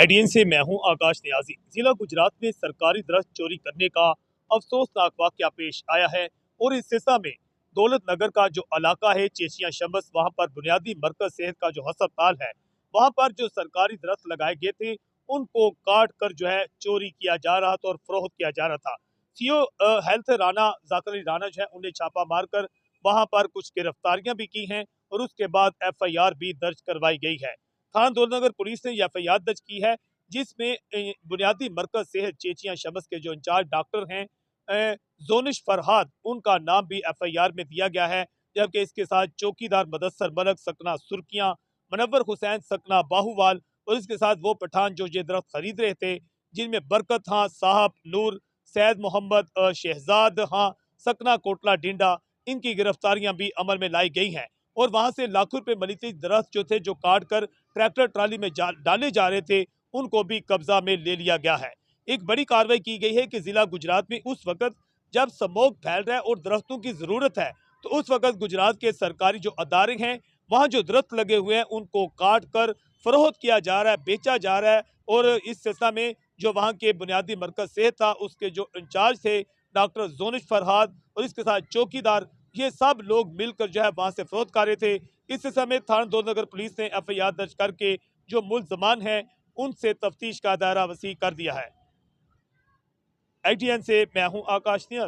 आईडीएन से मैं हूं आकाश नियाजी। जिला गुजरात में सरकारी दरख्त चोरी करने का अफसोसनाक वाकया पेश आया है और इस सिलसिले में दौलत नगर का जो इलाका है चेचिया शमस, वहां पर बुनियादी मरकज सेहत का जो अस्पताल है, वहां पर जो सरकारी दरख्त लगाए गए थे उनको काट कर जो है चोरी किया जा रहा था और फरोख्त किया जा रहा था। सीओ हेल्थ राना जाकिर अली राना जो है उन्हें छापा मारकर वहां पर कुछ गिरफ्तारियां भी की हैं और उसके बाद FIR भी दर्ज करवाई गई है। थाना दौलतनगर पुलिस ने यह FIR दर्ज की है, जिसमें बुनियादी मरकज सेहत चेचिया शमस के जो इंचार्ज डॉक्टर हैं जोनिश फरहाद, उनका नाम भी FIR में दिया गया है। जबकि इसके साथ चौकीदार मदस्सर मलक सकना सुर्खियां, मनव्वर हुसैन सकना बाहुवाल और इसके साथ वो पठान जो ये दरख्त खरीद रहे थे, जिनमें बरकत खां साहब, नूर, सैद मोहम्मद, शहजाद खां सकना कोटला डिंडा, इनकी गिरफ्तारियां भी अमल में लाई गई हैं और वहां से लाखों रुपए मलीती दरख्त जो थे जो काट कर ट्रैक्टर ट्राली में डाले जा रहे थे, उनको भी कब्जा में ले लिया गया है। एक बड़ी कार्रवाई की गई है कि जिला गुजरात में उस वक्त जब स्मोक फैल रहा है और दरख्तों की जरूरत है, तो उस वक्त गुजरात के सरकारी जो अदारे हैं वहां जो दरख्त लगे हुए हैं उनको काट कर फरोख्त किया जा रहा है, बेचा जा रहा है। और इस सिलसिला में जो वहां के बुनियादी मरकज सेहत था, उसके जो इंचार्ज थे डॉक्टर जोनिश फरहाद और इसके साथ चौकीदार, ये सब लोग मिलकर जो है वहां से फरोख्त कर रहे थे। इस सिलसिले में थाना दौलतनगर पुलिस ने FIR दर्ज करके जो मुल्ज़मान हैं उनसे तफ्तीश का दायरा वसी कर दिया है। ITN से मैं हूं आकाश नियाज।